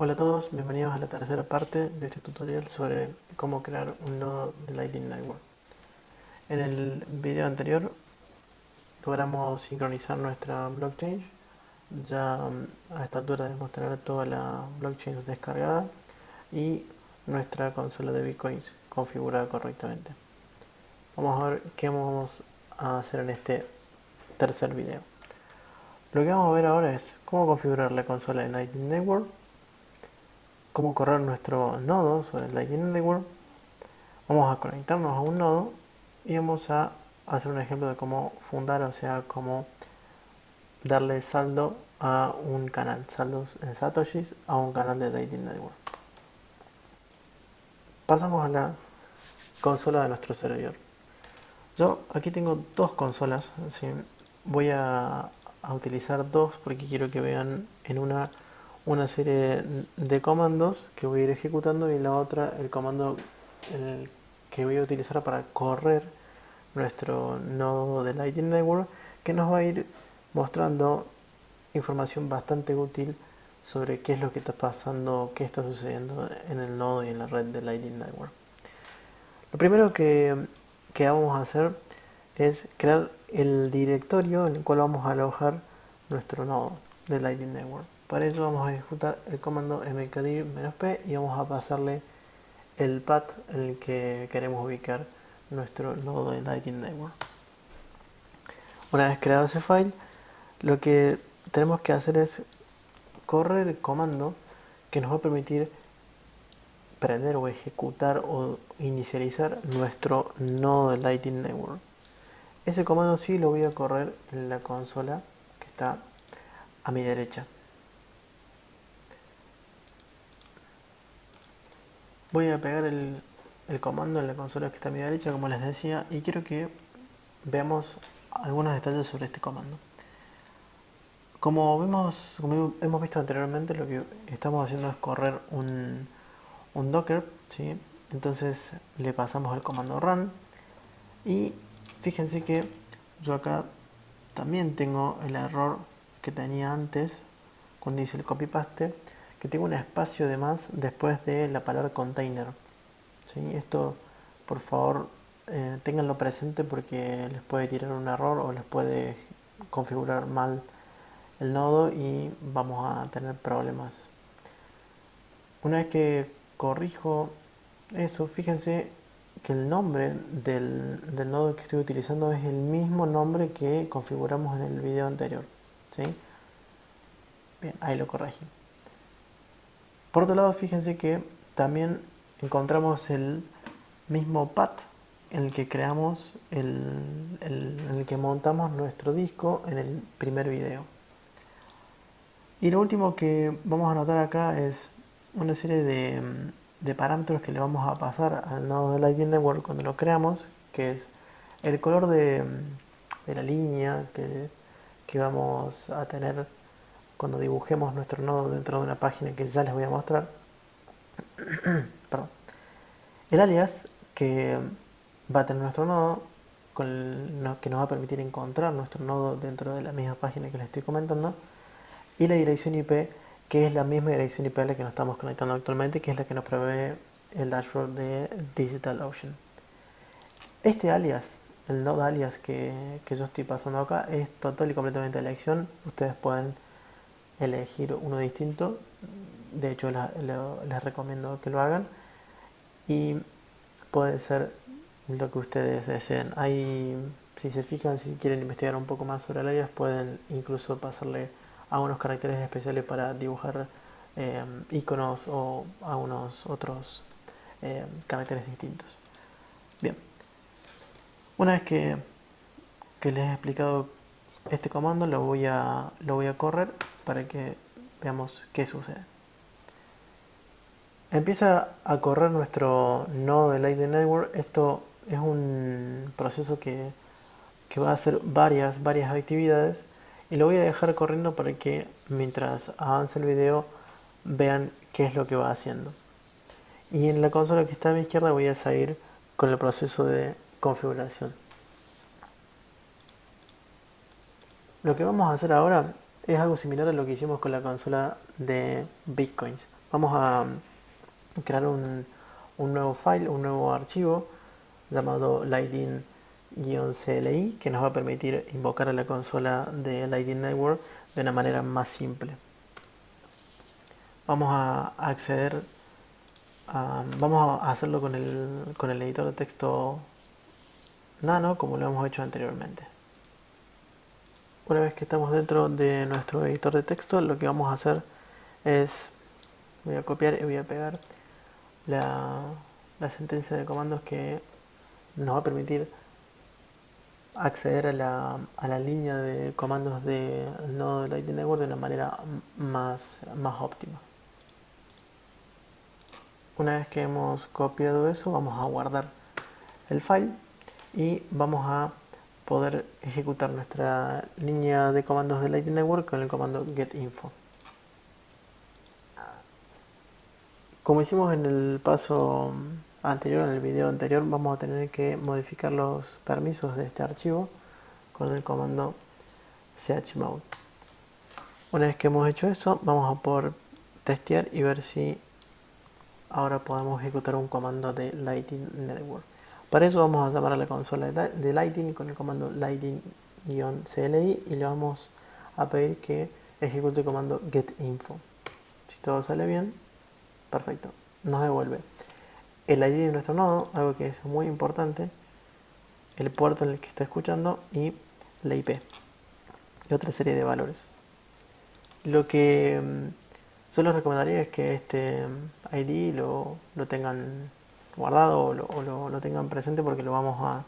Hola a todos, bienvenidos a la tercera parte de este tutorial sobre cómo crear un nodo de Lightning Network. En el video anterior logramos sincronizar nuestra blockchain. Ya a esta altura debemos tener toda la blockchain descargada y nuestra consola de bitcoins configurada correctamente. Vamos a ver qué vamos a hacer en este tercer video. Lo que vamos a ver ahora es cómo configurar la consola de Lightning Network, cómo correr nuestro nodo sobre el Lightning Network. Vamos a conectarnos a un nodo y vamos a hacer un ejemplo de cómo fundar, o sea, cómo darle saldo a un canal, saldos en satoshis a un canal de Lightning Network. Pasamos a la consola de nuestro servidor. Yo aquí tengo dos consolas, ¿sí? Voy a utilizar dos porque quiero que vean en una serie de comandos que voy a ir ejecutando y en la otra el comando que voy a utilizar para correr nuestro nodo de Lightning Network, que nos va a ir mostrando información bastante útil sobre qué es lo que está pasando, qué está sucediendo en el nodo y en la red de Lightning Network. Lo primero que vamos a hacer es crear el directorio en el cual vamos a alojar nuestro nodo de Lightning Network. Para ello vamos a ejecutar el comando mkdir-p y vamos a pasarle el path en el que queremos ubicar nuestro nodo de Lightning Network. Una vez creado ese file, lo que tenemos que hacer es correr el comando que nos va a permitir prender o ejecutar o inicializar nuestro nodo de Lightning Network. Ese comando sí lo voy a correr en la consola que está a mi derecha. Voy a pegar el comando en la consola que está a mi derecha, como les decía, y quiero que veamos algunos detalles sobre este comando. Como hemos visto anteriormente, lo que estamos haciendo es correr un Docker, ¿sí? Entonces le pasamos el comando run y fíjense que yo acá también tengo el error que tenía antes cuando hice el copy paste, que tengo un espacio de más después de la palabra container, ¿sí? Esto por favor ténganlo presente porque les puede tirar un error o les puede configurar mal el nodo y vamos a tener problemas. Una vez que corrijo eso, fíjense que el nombre del nodo que estoy utilizando es el mismo nombre que configuramos en el video anterior, ¿sí? Bien, ahí lo corregí. Por otro lado, fíjense que también encontramos el mismo path en el que creamos, en el que montamos nuestro disco en el primer video. Y lo último que vamos a notar acá es una serie de parámetros que le vamos a pasar al nodo de Lightning Network cuando lo creamos, que es el color de la línea que vamos a tener cuando dibujemos nuestro nodo dentro de una página que ya les voy a mostrar. Perdón. El alias que va a tener nuestro nodo, que nos va a permitir encontrar nuestro nodo dentro de la misma página que les estoy comentando, y la dirección IP, que es la misma dirección IP a la que nos estamos conectando actualmente, que es la que nos provee el dashboard de DigitalOcean. Este alias, el node alias que yo estoy pasando acá, es total y completamente de elección. Ustedes pueden elegir uno distinto, de hecho les recomiendo que lo hagan, y puede ser lo que ustedes deseen. Si se fijan, si quieren investigar un poco más sobre el alias, pueden incluso pasarle a unos caracteres especiales para dibujar iconos o a unos otros caracteres distintos. Bien, una vez que les he explicado este comando, lo voy a correr para que veamos qué sucede. Empieza a correr nuestro nodo de Lightning Network. Esto es un proceso que va a hacer varias actividades y lo voy a dejar corriendo para que mientras avance el video vean qué es lo que va haciendo. Y en la consola que está a mi izquierda voy a seguir con el proceso de configuración. Lo que vamos a hacer ahora es algo similar a lo que hicimos con la consola de Bitcoins. vamos a crear un nuevo file, un nuevo archivo llamado Lightning-CLI que nos va a permitir invocar a la consola de Lightning Network de una manera más simple. Vamos a acceder vamos a hacerlo con el editor de texto Nano como lo hemos hecho anteriormente. Una vez que estamos dentro de nuestro editor de texto, lo que vamos a hacer es, voy a copiar y voy a pegar la sentencia de comandos que nos va a permitir acceder a la línea de comandos del nodo de Lightning Network de una manera más óptima. Una vez que hemos copiado eso, vamos a guardar el file y vamos a poder ejecutar nuestra línea de comandos de Lightning Network con el comando getinfo. Como hicimos en el paso anterior, en el video anterior, vamos a tener que modificar los permisos de este archivo con el comando chmod. Una vez que hemos hecho eso, vamos a poder testear y ver si ahora podemos ejecutar un comando de Lightning Network. Para eso vamos a llamar a la consola de Lightning con el comando lightning-cli y le vamos a pedir que ejecute el comando getinfo. Si todo sale bien, perfecto, nos devuelve el ID de nuestro nodo, algo que es muy importante, el puerto en el que está escuchando y la IP y otra serie de valores. Lo que yo les recomendaría es que este ID lo tengan guardado o lo tengan presente porque lo vamos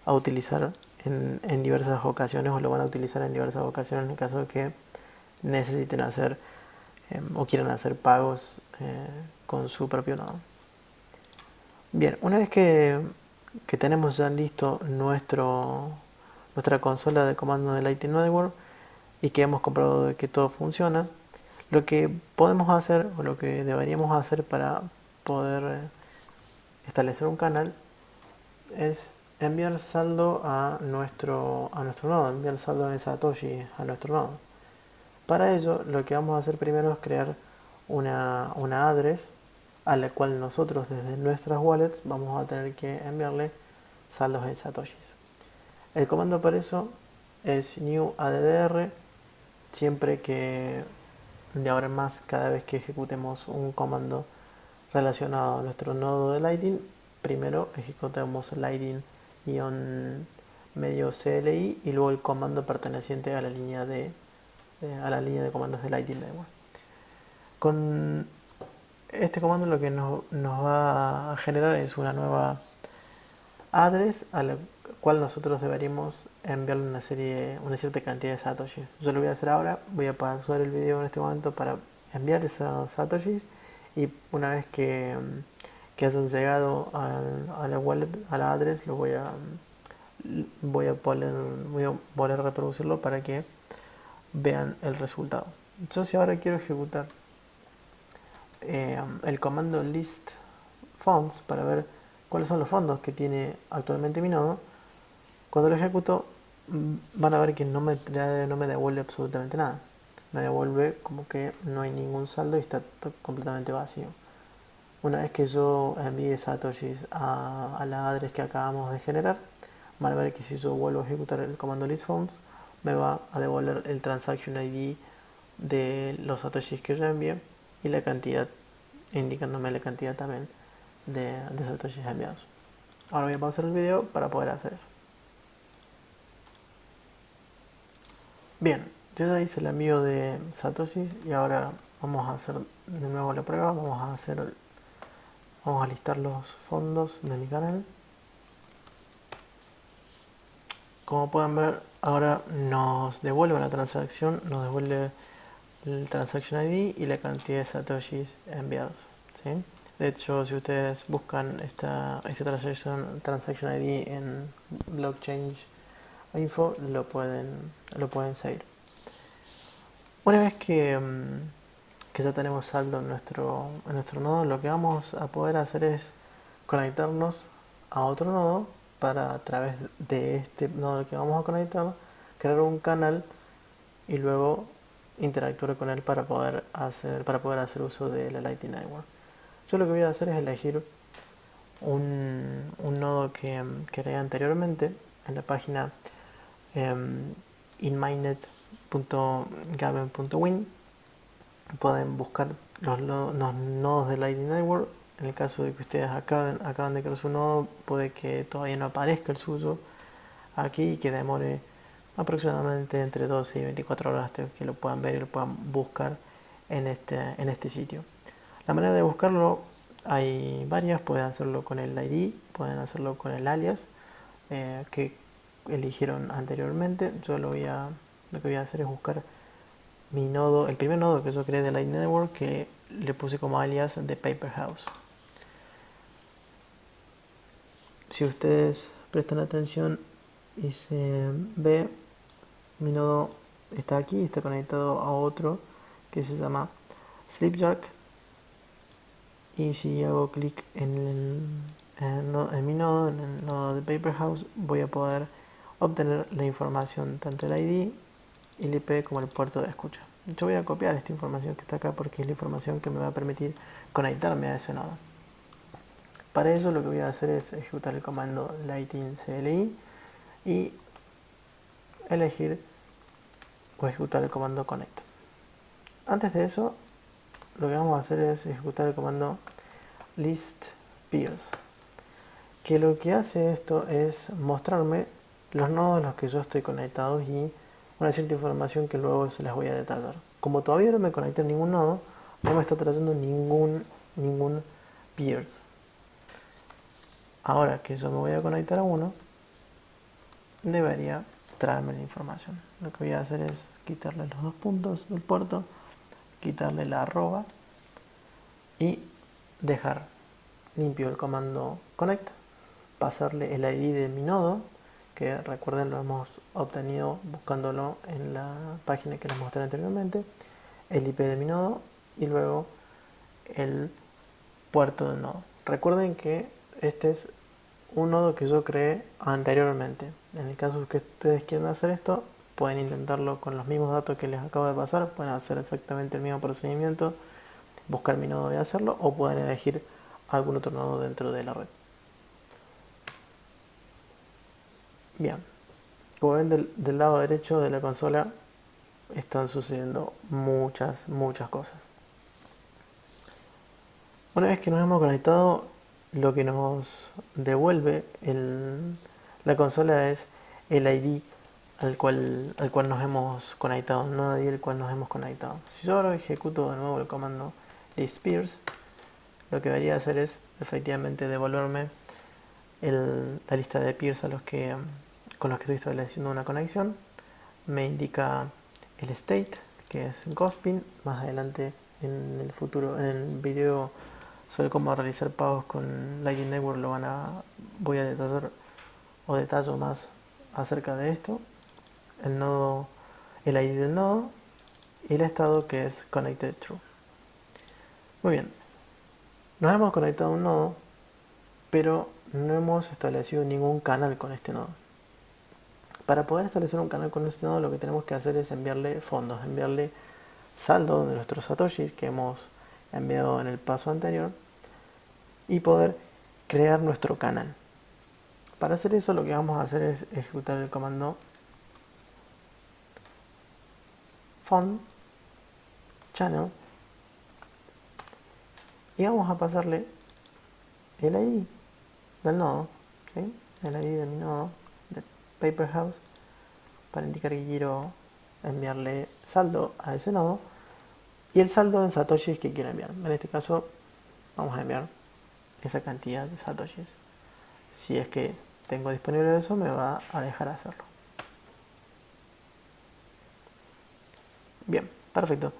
a utilizar en diversas ocasiones o lo van a utilizar en diversas ocasiones en el caso de que necesiten hacer o quieran hacer pagos con su propio nodo. Bien, una vez que tenemos ya listo nuestra consola de comando de Lightning Network y que hemos comprobado de que todo funciona, lo que podemos hacer o lo que deberíamos hacer para poder establecer un canal es enviar saldo a nuestro nodo, enviar saldo de Satoshi a nuestro nodo. Para ello, lo que vamos a hacer primero es crear una address a la cual nosotros desde nuestras wallets vamos a tener que enviarle saldos en satoshis. El comando para eso es new addr. Siempre que de ahora en más, cada vez que ejecutemos un comando relacionado a nuestro nodo de Lightning, primero ejecutamos Lightning-CLI y luego el comando perteneciente a la línea de comandos de Lightning Network. Con este comando lo que nos va a generar es una nueva address a la cual nosotros deberíamos enviarle una cierta cantidad de satoshis. Yo lo voy a hacer ahora, voy a pausar el video en este momento para enviar esos satoshis y una vez que hayan llegado a la wallet, a la address, lo voy a volver a reproducirlo para que vean el resultado. Yo si ahora quiero ejecutar el comando list funds para ver cuáles son los fondos que tiene actualmente mi nodo, cuando lo ejecuto van a ver que no me devuelve absolutamente nada. Me devuelve como que no hay ningún saldo y está completamente vacío. Una vez que yo envíe satoshis a la address que acabamos de generar, van a ver que si yo vuelvo a ejecutar el comando list funds me va a devolver el transaction ID de los satoshis que yo envié y la cantidad, indicándome la cantidad también de satoshis enviados. Ahora voy a pausar el video para poder hacer eso. Bien, yo ya hice el envío de satoshis y ahora vamos a hacer de nuevo la prueba. Vamos a listar los fondos de mi canal. Como pueden ver, ahora nos devuelve la transacción, nos devuelve el transaction ID y la cantidad de satoshis enviados, ¿sí? De hecho, si ustedes buscan esta transaction ID en blockchain info, lo pueden seguir. Una vez que ya tenemos saldo en nuestro nodo, lo que vamos a poder hacer es conectarnos a otro nodo para, a través de este nodo que vamos a conectar, crear un canal y luego interactuar con él para poder hacer uso de la Lightning Network. Yo lo que voy a hacer es elegir un nodo que creé anteriormente en la página inminet.gaben.win. Pueden buscar los nodos de Lightning Network. En el caso de que ustedes acaban de crear su nodo, puede que todavía no aparezca el suyo aquí y que demore aproximadamente entre 12 y 24 horas hasta que lo puedan ver y lo puedan buscar en este sitio. La manera de buscarlo hay varias. Pueden hacerlo con el ID, pueden hacerlo con el alias que eligieron anteriormente. Yo lo que voy a hacer es buscar mi nodo, el primer nodo que yo creé de Lightning Network, que le puse como alias de Paper House. Si ustedes prestan atención y se ve, mi nodo está aquí, está conectado a otro que se llama Slipshark. Y si hago clic en mi nodo, en el nodo de Paper House, voy a poder obtener la información, tanto el ID, el IP como el puerto de escucha. Yo voy a copiar esta información que está acá porque es la información que me va a permitir conectarme a ese nodo. Para eso lo que voy a hacer es ejecutar el comando lightning CLI y elegir o ejecutar el comando connect. Antes de eso, lo que vamos a hacer es ejecutar el comando list peers, que lo que hace esto es mostrarme los nodos en los que yo estoy conectado y una cierta información que luego se las voy a detallar. Como todavía no me conecté a ningún nodo, no me está trayendo ningún peer. Ahora que yo me voy a conectar a uno, debería traerme la información. Lo que voy a hacer es quitarle los dos puntos del puerto, quitarle la arroba y dejar limpio el comando connect, pasarle el ID de mi nodo, que recuerden lo hemos obtenido buscándolo en la página que les mostré anteriormente, el IP de mi nodo y luego el puerto del nodo. Recuerden que este es un nodo que yo creé anteriormente. En el caso que ustedes quieran hacer esto, pueden intentarlo con los mismos datos que les acabo de pasar, pueden hacer exactamente el mismo procedimiento, buscar mi nodo y hacerlo, o pueden elegir algún otro nodo dentro de la red. Bien, como ven del lado derecho de la consola están sucediendo muchas cosas. Una vez que nos hemos conectado, lo que nos devuelve la consola es el ID al cual nos hemos conectado, el nodo ID al cual nos hemos conectado. Si yo ahora ejecuto de nuevo el comando list peers, lo que debería hacer es efectivamente devolverme la lista de peers con los que estoy estableciendo una conexión. Me indica el state, que es Ghostpin. Más adelante en el futuro, en el video sobre cómo realizar pagos con Lightning Network, voy a detallo más acerca de esto. El ID del nodo y el estado, que es Connected True. Muy bien, nos hemos conectado a un nodo, pero no hemos establecido ningún canal con este nodo. Para poder establecer un canal con este nodo, lo que tenemos que hacer es enviarle fondos, enviarle saldo de nuestros satoshis que hemos enviado en el paso anterior y poder crear nuestro canal. Para hacer eso, lo que vamos a hacer es ejecutar el comando fund channel y vamos a pasarle el ID del nodo, ¿sí? El ID de mi nodo de Paper House, para indicar que quiero enviarle saldo a ese nodo y el saldo en satoshis que quiero enviar. En este caso vamos a enviar esa cantidad de satoshis. Si es que tengo disponible eso, me va a dejar hacerlo. Bien, perfecto.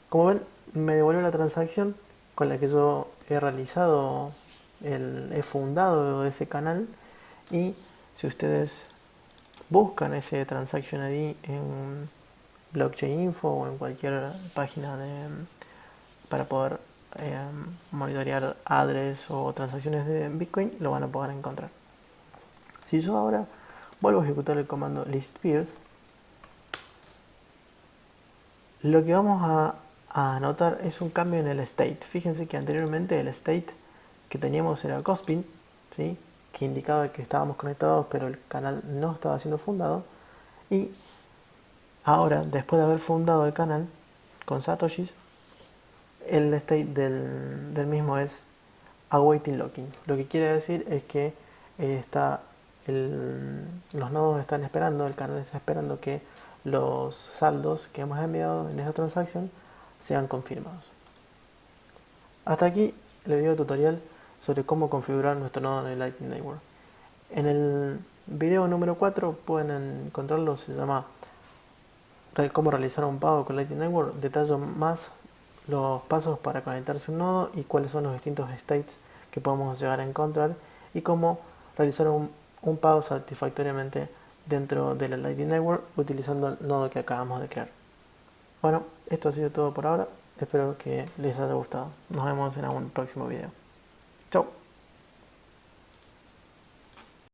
Como ven, me devuelve la transacción con la que yo he fundado ese canal. Y si ustedes buscan ese transaction ID en blockchain info o en cualquier página para poder monitorear address o transacciones de Bitcoin, lo van a poder encontrar. Si yo ahora vuelvo a ejecutar el comando list peers, Lo que vamos a notar es un cambio en el state. Fíjense que anteriormente el state que teníamos era Cospin, ¿sí? Que indicaba que estábamos conectados pero el canal no estaba siendo fundado. Y ahora, después de haber fundado el canal con Satoshis, el state del mismo es awaiting locking. Lo que quiere decir es que los nodos están esperando, el canal está esperando que los saldos que hemos enviado en esta transacción sean confirmados. Hasta aquí el video tutorial sobre cómo configurar nuestro nodo en el Lightning Network. En el video número 4 pueden encontrarlo, se llama cómo realizar un pago con Lightning Network. Detallo más los pasos para conectarse a un nodo y cuáles son los distintos states que podemos llegar a encontrar y cómo realizar un pago satisfactoriamente dentro de la Lightning Network utilizando el nodo que acabamos de crear. Bueno, esto ha sido todo por ahora. Espero que les haya gustado. Nos vemos en un próximo video. Chau.